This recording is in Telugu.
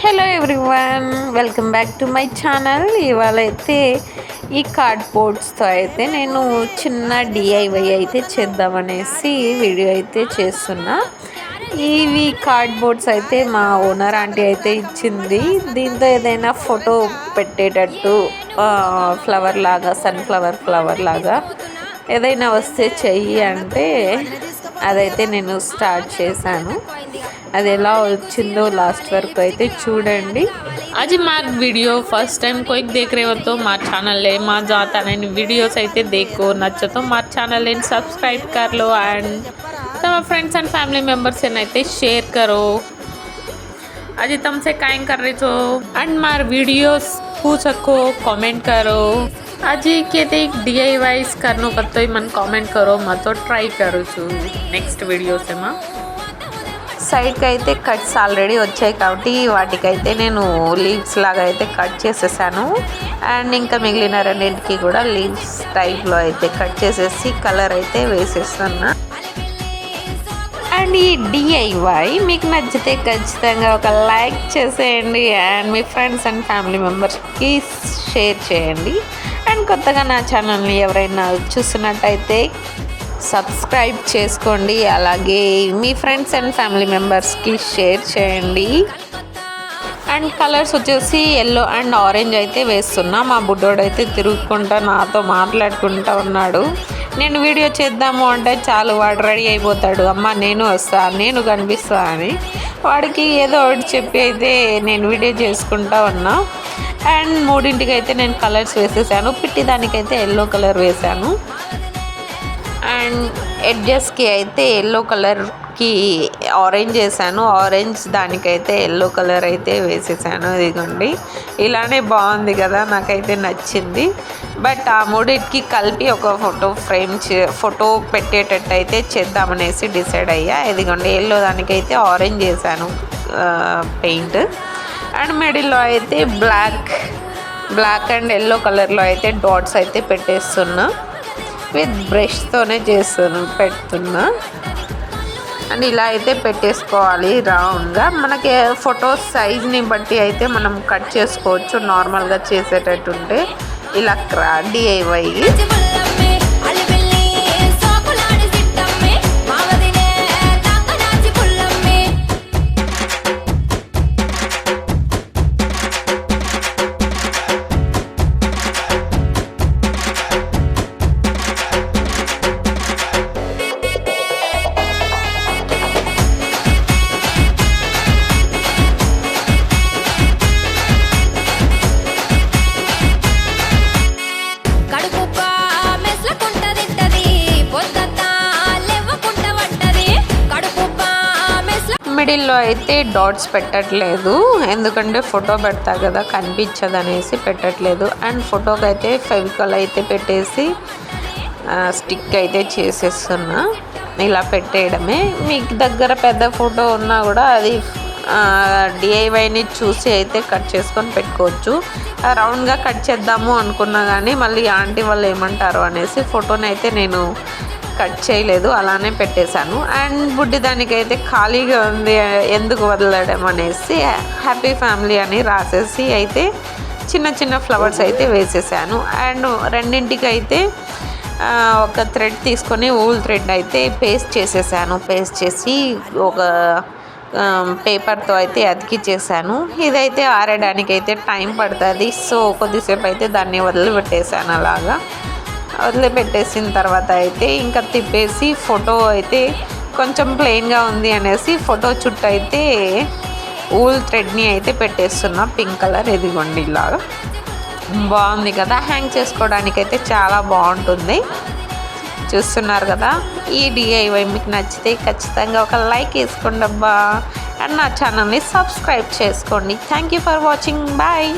Hello everyone, welcome back to my channel. ఇవాళ అయితే ఈ కార్డ్బోర్డ్స్తో అయితే నేను చిన్న డిఐవై అయితే చేద్దామనేసి వీడియో అయితే చేస్తున్నా. ఇవి కార్డ్బోర్డ్స్ అయితే మా ఓనర్ ఆంటీ అయితే ఇచ్చింది. దీంతో ఏదైనా ఫోటో పెట్టేటట్టు ఫ్లవర్ లాగా, సన్ఫ్లవర్ ఫ్లవర్ లాగా ఏదైనా వస్తే చెయ్యి అంటే అదైతే నేను స్టార్ట్ చేశాను. అది ఎలా వచ్చిందో లాస్ట్ వరకు అయితే చూడండి. आज हमारा वीडियो फर्स्ट टाइम कोई देख रहे हो तो हमारे चैनल है माँ जाता नहीं वीडियोस అయితే देखो నచ్చ तो हमारे चैनल है सब्सक्राइब कर लो एंड तुम्हारे फ्रेंड्स एंड फैमिली मेम्बर्स से नहीं शेयर करो. आज तुमसे काइंग कर रहे हो एंड हमारे वीडियोस पूछ सको कमेंट करो. आज कहते DIYs करनो कर तो मन कमेंट करो मैं तो ट्राई करूँ छू नेक्स्ट वीडियो से माँ. సైడ్కి అయితే కట్స్ ఆల్రెడీ వచ్చాయి కాబట్టి వాటికైతే నేను లీవ్స్ లాగా అయితే కట్ చేసేసాను. అండ్ ఇంకా మిగిలిన రెండింటికి కూడా లీవ్స్ టైప్లో అయితే కట్ చేసేసి కలర్ అయితే వేసేస్తున్నా. అండ్ ఈ డిఐవై మీకు నచ్చితే ఖచ్చితంగా ఒక లైక్ చేసేయండి and me friends and family మెంబర్స్కి షేర్ చేయండి. అండ్ కొత్తగా నా ఛానల్ని ఎవరైనా చూస్తున్నట్టయితే సబ్స్క్రైబ్ చేసుకోండి. అలాగే మీ ఫ్రెండ్స్ అండ్ ఫ్యామిలీ మెంబర్స్కి షేర్ చేయండి. అండ్ కలర్స్ వచ్చేసి ఎల్లో అండ్ ఆరెంజ్ అయితే వేస్తున్నా. మా బుడ్డోడు అయితే తిరుగుకుంటా నాతో మాట్లాడుకుంటూ ఉన్నాడు. నేను వీడియో చేద్దాము అంటే చాలు వాడు రెడీ అయిపోతాడు, అమ్మ నేను వస్తా, నేను కనిపిస్తా అని. వాడికి ఏదో ఒకటి చెప్పి అయితే నేను వీడియో చేసుకుంటా ఉన్నా. అండ్ మూడింటికి అయితే నేను కలర్స్ వేసేసాను. పిట్టి దానికైతే ఎల్లో కలర్ వేసాను. అండ్ ఎడ్జెస్కి అయితే ఎల్లో కలర్కి ఆరెంజ్ వేసాను. ఆరెంజ్ దానికైతే ఎల్లో కలర్ అయితే వేసేసాను. ఇదిగోండి, ఇలానే బాగుంది కదా, నాకైతే నచ్చింది. బట్ ఆ మూడింటికి కలిపి ఒక ఫోటో పెట్టేటట్టు అయితే చేద్దామనేసి డిసైడ్ అయ్యా. ఇదిగోండి, ఎల్లో దానికైతే ఆరెంజ్ వేసాను పెయింట్. అండ్ మిడిల్లో అయితే బ్లాక్ అండ్ ఎల్లో కలర్లో అయితే డాట్స్ అయితే పెట్టేస్తున్నా. విత్ బ్రష్తోనే పెడుతున్నా. అండ్ ఇలా అయితే పెట్టేసుకోవాలి రౌండ్గా. మనకి ఫోటో సైజ్ని బట్టి అయితే మనం కట్ చేసుకోవచ్చు. నార్మల్గా చేసేటట్టుంటే ఇలా DIY మిడిల్లో అయితే డాట్స్ పెట్టట్లేదు, ఎందుకంటే ఫోటో పెడతా కదా కనిపించదు అనేసి పెట్టట్లేదు. అండ్ ఫోటోకి అయితే ఫెవికాల్ అయితే పెట్టేసి స్టిక్ అయితే చేసేస్తున్నా. ఇలా పెట్టేయడమే. మీకు దగ్గర పెద్ద ఫోటో ఉన్నా కూడా అది DIYని చూసి అయితే కట్ చేసుకొని పెట్టుకోవచ్చు. రౌండ్గా కట్ చేద్దాము అనుకున్నా కానీ మళ్ళీ ఆంటీ వాళ్ళు ఏమంటారు అనేసి ఫోటోని అయితే నేను కట్ చేయలేదు, అలానే పెట్టేశాను. అండ్ బుడ్డి దానికైతే ఖాళీగా ఉంది, ఎందుకు వదలడం అనేసి హ్యాపీ ఫ్యామిలీ అని రాసేసి అయితే చిన్న చిన్న ఫ్లవర్స్ అయితే వేసేసాను. అండ్ రెండింటికి అయితే ఒక థ్రెడ్ తీసుకొని ఊల్ థ్రెడ్ అయితే పేస్ట్ చేసేసాను. పేస్ట్ చేసి ఒక పేపర్తో అయితే అతికిచ్చేసాను. ఇదైతే ఆరడానికి అయితే టైం పడుతుంది. సో కొద్దిసేపు అయితే దాన్ని వదిలిపెట్టేసాను. అలాగా వదిలిపెట్టేసిన తర్వాత అయితే ఇంకా తిప్పేసి ఫోటో అయితే కొంచెం ప్లెయిన్గా ఉంది అనేసి ఫోటో చుట్టూ అయితే ఊల్ థ్రెడ్ని అయితే పెట్టేస్తున్నా. Pink colour. ఇదిగోండి, ఇలాగా బాగుంది కదా, హ్యాంగ్ చేసుకోవడానికైతే చాలా బాగుంటుంది. చూస్తున్నారు కదా. ఈ DIY మీకు నచ్చితే ఖచ్చితంగా ఒక లైక్ వేసుకోండి అబ్బా. అండ్ నా ఛానల్ని సబ్స్క్రైబ్ చేసుకోండి. Thank you for watching. Bye.